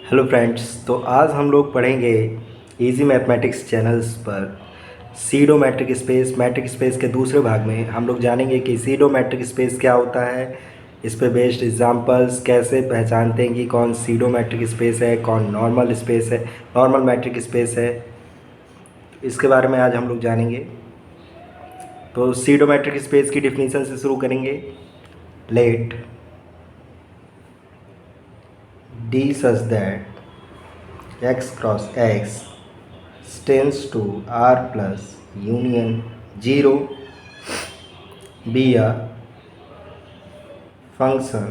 Hello friends, तो आज हम लोग पढ़ेंगे इजी मैथमेटिक्स चैनल्स पर pseudo metric space. Metric space के दूसरे भाग में हम लोग जानेंगे कि सीडो मैट्रिक स्पेस क्या होता है, इस पे बेस्ड एग्जांपल्स, कैसे पहचानते हैं कि कौन सीडो मैट्रिक स्पेस है, कौन नॉर्मल स्पेस है, नॉर्मल मैट्रिक स्पेस है। इसके बारे में आज हम लोग जानेंगे। तो सीडो मैट्रिक स्पेस की डिफिनीशन से शुरू करेंगे। Let d such that x cross x tends to R plus union 0 be a function,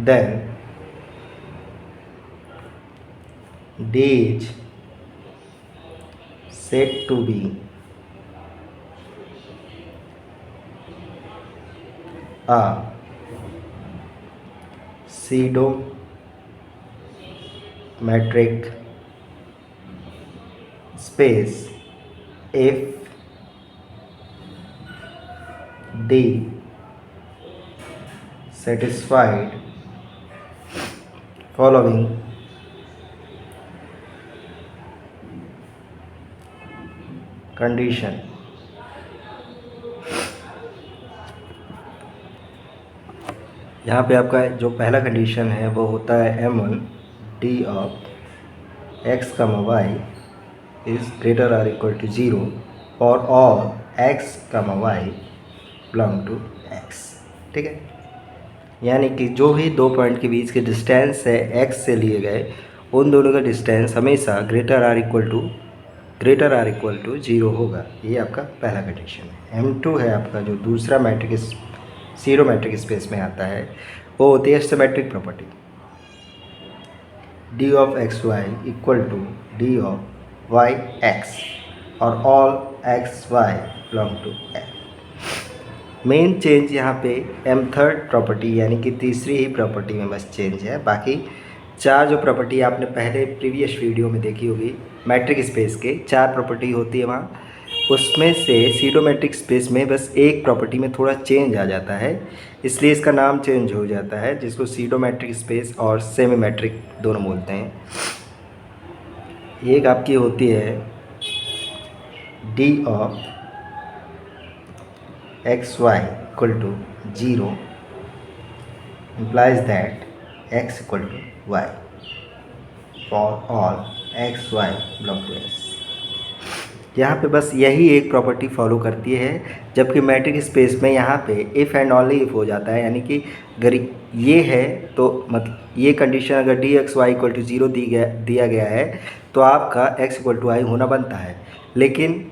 then D is said to be a pseudo metric space if D satisfied following condition. यहाँ पे आपका जो पहला condition है वो होता है m1 d of x comma y is greater or equal to 0 और all x comma y belong to x। ठीक है, यानी कि जो भी दो पॉइंट के बीच के डिस्टेंस है x से लिए गए, उन दोनों का डिस्टेंस हमेशा ग्रेटर आर इक्वल टू 0 होगा। ये आपका पहला कंडीशन है। m2 है आपका जो दूसरा मैट्रिक सीरो मैट्रिक स्पेस में आता है, वो होती है symmetric property D of x Y equal to D of Y X और all x Y belong to X. Main change यहाँ पे m3 प्रॉपर्टी यानी कि तीसरी ही प्रॉपर्टी में बस चेंज है। बाकी चार जो प्रॉपर्टी आपने पहले प्रीवियस वीडियो में देखी होगी, मैट्रिक स्पेस के चार प्रॉपर्टी होती है वहाँ, उसमें से सीडोमेट्रिक स्पेस में बस एक प्रॉपर्टी में थोड़ा चेंज आ जाता है, इसलिए इसका नाम चेंज हो जाता है, जिसको सीडोमेट्रिक स्पेस और सेमी मैट्रिक दोनों बोलते हैं। एक आपकी होती है d of x Y equal to 0 implies that x equal to y for all x Y belong to s. यहाँ पे बस यही एक प्रॉपर्टी फॉलो करती है, जबकि मैट्रिक स्पेस में यहाँ पे इफ़ एंड ओनली इफ़ हो जाता है। यानी कि अगर ये है तो मतलब ये कंडीशन अगर d x Y equal to 0 दिया गया है तो आपका x इक्वल टू आई होना बनता है। लेकिन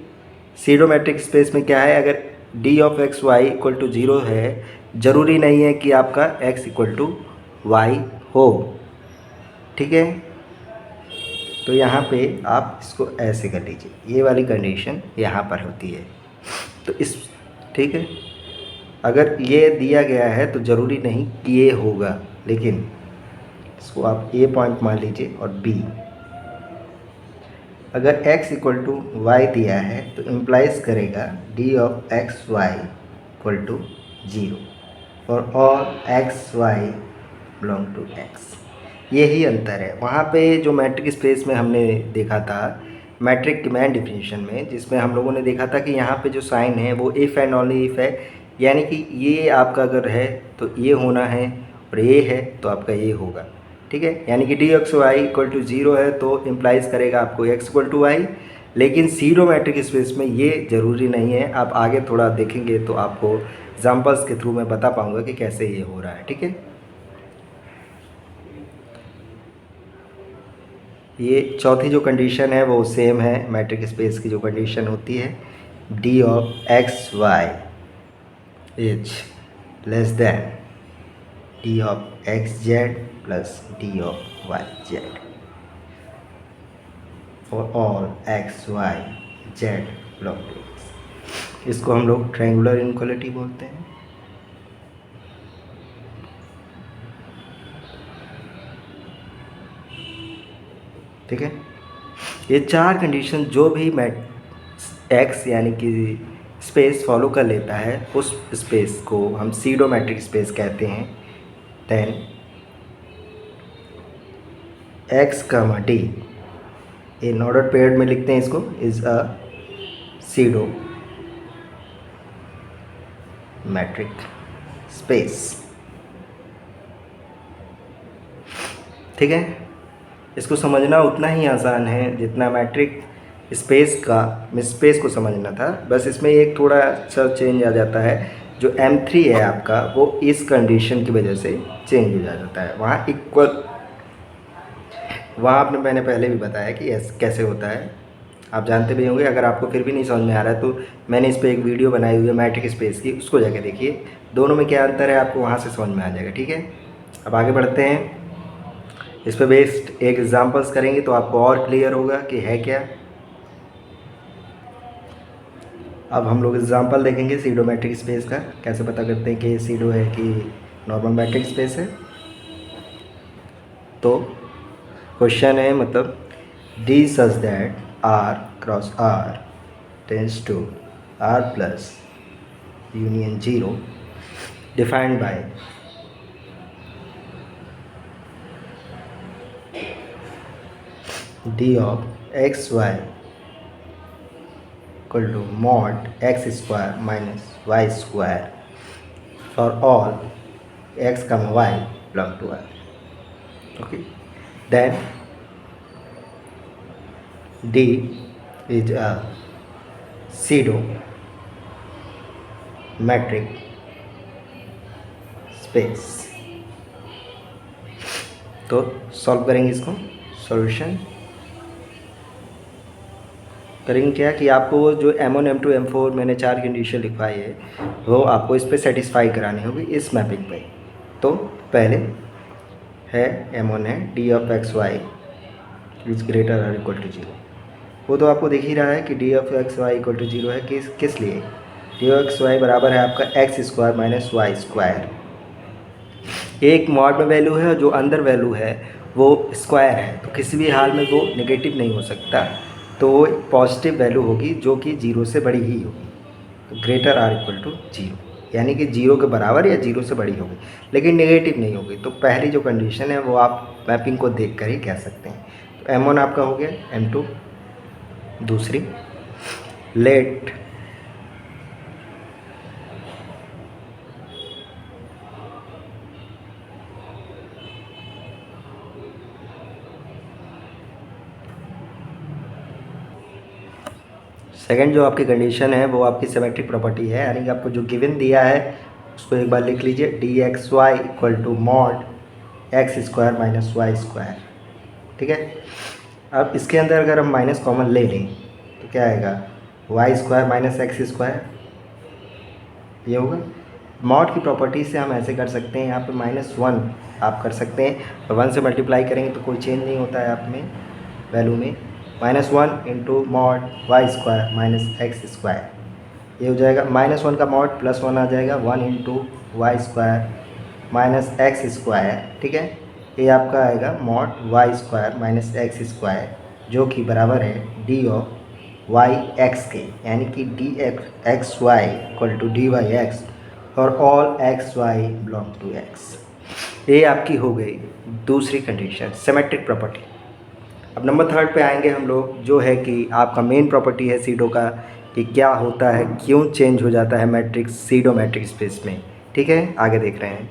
सीडो मैट्रिक स्पेस में क्या है, अगर d of x Y equal to 0 है, ज़रूरी नहीं है कि आपका x इक्वल टू वाई हो। ठीक है, तो यहाँ पे आप इसको ऐसे कर लीजिए, ये वाली कंडीशन यहाँ पर होती है। तो इस ठीक है, अगर ये दिया गया है तो ज़रूरी नहीं कि ये होगा, लेकिन इसको आप ए पॉइंट मान लीजिए और बी। अगर x इक्वल टू वाई दिया है तो इम्प्लाइज करेगा d of x Y equal to 0 और all x Y belong to x। यही अंतर है। वहाँ पे जो मैट्रिक स्पेस में हमने देखा था मैट्रिक की मैन डिफिनीशन में, जिसमें हम लोगों ने देखा था कि यहाँ पे जो साइन है वो इफ़ एंड ओनली इफ़ है, यानी कि ये आपका अगर है तो ये होना है और ये है तो आपका ये होगा। ठीक है, यानी कि D x Y equal to 0 है तो इम्प्लाइज करेगा आपको x इक्वल टू वाई। लेकिन सीडो मैट्रिक स्पेस में ये ज़रूरी नहीं है। आप आगे थोड़ा देखेंगे तो आपको एग्जाम्पल्स के थ्रू मैं बता पाऊँगा कि कैसे ये हो रहा है। ठीक है, ये चौथी जो कंडीशन है वो सेम है मैट्रिक स्पेस की जो कंडीशन होती है, d of x y is less than d of x z plus d of y z for all x y z belong to x. इसको हम लोग ट्रायंगुलर इनइक्वालिटी बोलते हैं। ठीक है, ये चार कंडीशन जो भी एक्स यानी कि स्पेस फॉलो कर लेता है, उस स्पेस को हम सीडो मैट्रिक स्पेस कहते हैं। Then x comma d in ordered pair में लिखते हैं इसको, is a pseudo metric space. ठीक है, इसको समझना उतना ही आसान है जितना मैट्रिक स्पेस को समझना था। बस इसमें एक थोड़ा सा चेंज आ जाता है, जो M3 है आपका वो इस कंडीशन की वजह से चेंज हो जाता है। वहाँ इक्वल, वहाँ मैंने पहले भी बताया कि कैसे होता है, आप जानते भी होंगे। अगर आपको फिर भी नहीं समझ में आ रहा है तो मैंने इस पर एक वीडियो बनाई हुई है मैट्रिक स्पेस की, उसको जाके देखिए, दोनों में क्या अंतर है आपको वहाँ से समझ में आ जाएगा। ठीक है, अब आगे बढ़ते हैं, इस पर बेस्ड एक एग्जांपल्स करेंगे तो आपको और क्लियर होगा कि है क्या। अब हम लोग एग्जांपल देखेंगे सीडो मैट्रिक स्पेस का, कैसे पता करते हैं कि ये सीडो है कि नॉर्मल मैट्रिक स्पेस है। तो क्वेश्चन है मतलब D such that R cross R tends to R plus union 0 defined by D of x y equal to mod x square minus y square for all x comma y belong to R. Okay, then D is a pseudo metric space। तो solve करेंगे इसको, solution करेंगे क्या कि आपको वो जो M1 M2 M4 मैंने 4 कंडीशन लिखवाई है वो आपको इस पर सेटिस्फाई करानी होगी इस मैपिंग पे। तो पहले है M1 है D of x y is greater और इक्वल टू 0, वो तो आपको दिख ही रहा है कि D of x Y equal to 0 है। किस लिए? D ऑफ एक्स वाई बराबर है आपका x square minus y square. एक मॉड में वैल्यू है और जो अंदर वैल्यू है वो स्क्वायर है, तो किसी भी हाल में वो नेगेटिव नहीं हो सकता, तो वो पॉजिटिव वैल्यू होगी जो कि 0 से बड़ी ही होगी। तो ग्रेटर आर इक्वल टू 0 यानी कि 0 के बराबर या 0 से बड़ी होगी, लेकिन नेगेटिव नहीं होगी। तो पहली जो कंडीशन है वो आप मैपिंग को देख कर ही कह सकते हैं। तो M1 आपका हो गया, M2 दूसरी, लेट सेकेंड जो आपकी कंडीशन है वो आपकी सिमेट्रिक प्रॉपर्टी है, यानी कि आपको जो गिवन दिया है उसको एक बार लिख लीजिए, d x Y equal to mod x square minus y square. ठीक है, अब इसके अंदर अगर हम माइनस कॉमन ले लें तो क्या आएगा, y square minus x square, ये होगा। मॉड की प्रॉपर्टी से हम ऐसे कर सकते हैं, यहाँ पे -1 आप कर सकते हैं और 1 से मल्टीप्लाई करेंगे तो कोई चेंज नहीं होता है आप में वैल्यू में। -1 into mod y square minus x square, ये हो जाएगा -1 का मॉड +1 आ जाएगा 1 into y square minus x square. ठीक है, ये आपका आएगा mod y square minus x square, जो कि बराबर है डी ऑफ वाई एक्स के, यानी कि D x Y equal to D Y X और all x Y belong to X. ये आपकी हो गई दूसरी कंडीशन, सिमेट्रिक प्रॉपर्टी। अब नंबर 3 पे आएंगे हम लोग, जो है कि आपका मेन प्रॉपर्टी है सीडो का, कि क्या होता है, क्यों चेंज हो जाता है मैट्रिक्स सीडो मैट्रिक्स स्पेस में। ठीक है, आगे देख रहे हैं।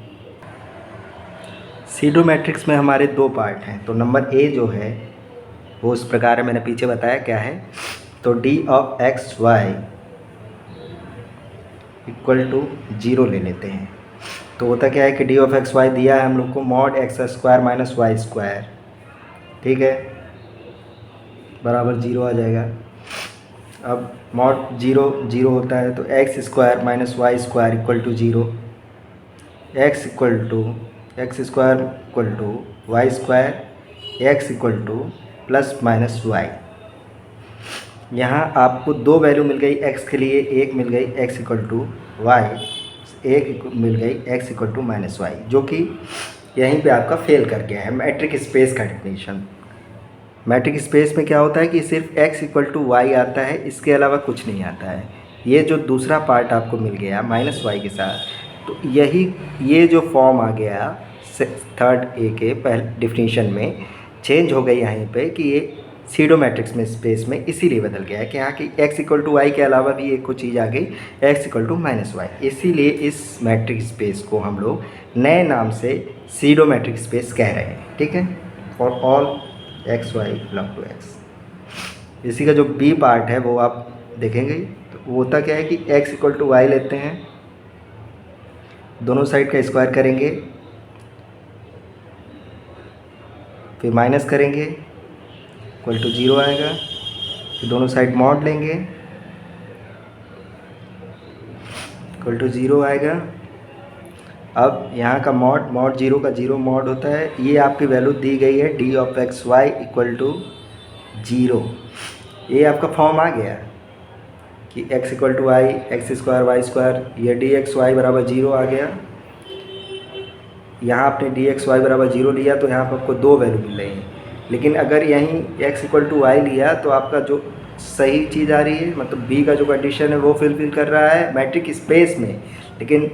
सीडो मैट्रिक्स में हमारे 2 पार्ट हैं। तो नंबर ए जो है वो इस प्रकार है, मैंने पीछे बताया क्या है। तो d of x Y equal to 0 ले लेते हैं। तो होता क्या है कि डी ऑफ एक्स वाई दिया है हम लोग को mod x square minus y square, ठीक है, बराबर 0 आ जाएगा। अब मॉड 0 होता है तो x square minus y square equal to 0, x square equal to y square, x equal to plus minus y. यहाँ आपको 2 वैल्यू मिल गई x के लिए, एक मिल गई x इक्वल टू वाई, एक मिल गई x equal to minus y, जो कि यहीं पे आपका फेल कर गया है मैट्रिक स्पेस का डेफिनेशन। मैट्रिक स्पेस में क्या होता है कि सिर्फ x इक्वल टू वाई आता है, इसके अलावा कुछ नहीं आता है। ये जो दूसरा पार्ट आपको मिल गया माइनस वाई के साथ, तो ये जो फॉर्म आ गया थर्ड ए के पहले डिफिनीशन में चेंज हो गई यहाँ पे कि ये सीडो मैट्रिक्स में स्पेस में इसीलिए बदल गया है कि यहाँ की x इक्वल टू वाई के अलावा भी एक कुछ चीज़ आ गई x equal to minus y, इसीलिए इस मैट्रिक स्पेस को हम लोग नए नाम से सीडो मैट्रिक स्पेस कह रहे हैं। ठीक है, for all x Y belong to x. इसी का जो बी पार्ट है वो आप देखेंगे, तो वो होता क्या है कि x इक्वल टू वाई लेते हैं, दोनों साइड का स्क्वायर करेंगे, फिर माइनस करेंगे, इक्वल टू 0 आएगा, फिर दोनों साइड मॉड लेंगे, इक्वल टू 0 आएगा। अब यहाँ का मॉड 0 का 0 मॉड होता है, ये आपकी वैल्यू दी गई है d of x Y equal to 0। ये आपका फॉर्म आ गया कि x equal to y x square y square, ये डी एक्स वाई बराबर 0 आ गया। यहाँ आपने डी एक्स वाई बराबर 0 लिया तो यहाँ पर आपको दो वैल्यू मिल रही हैं, लेकिन अगर यहीं x इक्वल टू वाई लिया तो आपका जो सही चीज़ आ रही है, मतलब b का जो कंडीशन है वो फुलफिल कर रहा है मैट्रिक स्पेस में, लेकिन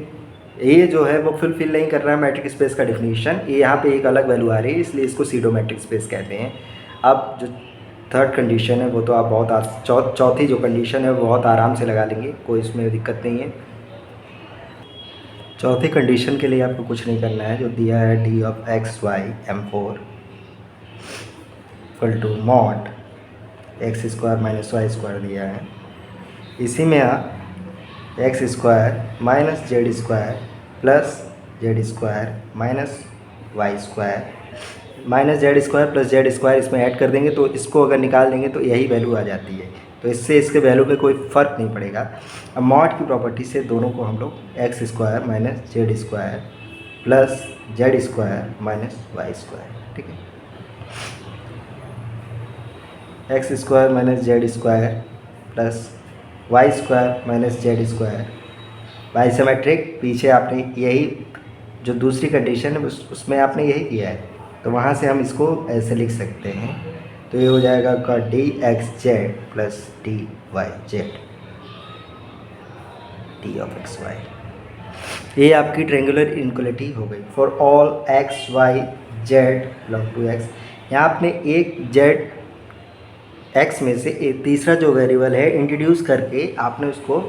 ये जो है वो फुलफिल नहीं कर रहा है मैट्रिक स्पेस का डिफिनीशन। ये यहाँ पे एक अलग वैल्यू आ रही है, इसलिए इसको सीडो मैट्रिक स्पेस कहते हैं। अब जो थर्ड कंडीशन है वो तो आप बहुत चौथी जो कंडीशन है वो बहुत आराम से लगा लेंगे, कोई इसमें दिक्कत नहीं है। चौथी कंडीशन के लिए आपको कुछ नहीं करना है, जो दिया है d of x y M4 equal to mod x square minus y square दिया है, इसी में आप x square minus z square plus z square minus y square minus z square plus z square इसमें ऐड कर देंगे, तो इसको अगर निकाल देंगे तो यही वैल्यू आ जाती है, तो इससे इसके वैल्यू पे कोई फ़र्क नहीं पड़ेगा। अब मॉड की प्रॉपर्टी से दोनों को हम लोग x square minus z square plus z square minus y square, ठीक है, x square minus z square plus y square minus z square by symmetric. पीछे आपने यही जो दूसरी कंडीशन है उसमें आपने यही किया है, तो वहाँ से हम इसको ऐसे लिख सकते हैं, तो ये हो जाएगा आपका d x z plus d y z d of x y. ये आपकी ट्रेंगुलर इनक्वलिटी हो गई for all x y z belong to x. यहाँ आपने एक जेड एक्स में से एक तीसरा जो वेरिएबल है इंट्रोड्यूस करके आपने उसको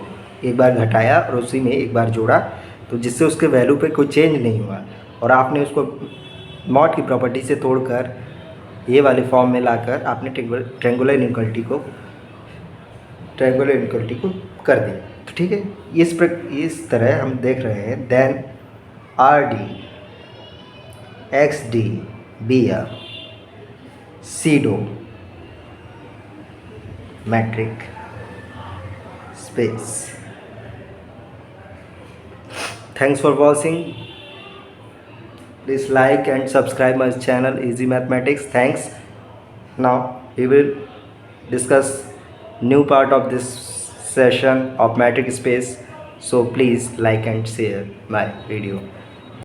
एक बार घटाया और उसी में एक बार जोड़ा, तो जिससे उसके वैल्यू पे कोई चेंज नहीं हुआ, और आपने उसको मॉड की प्रॉपर्टी से तोड़कर ये वाले फॉर्म में लाकर आपने ट्रेंगुलर इनक्वलिटी को कर दिया। तो ठीक है, इस तरह हम देख रहे हैं then are D X D B a pseudo metric space. Thanks for watching. Please like and subscribe my channel Easy Mathematics. Thanks. Now we will discuss new part of this session of metric space. So please like and share my video.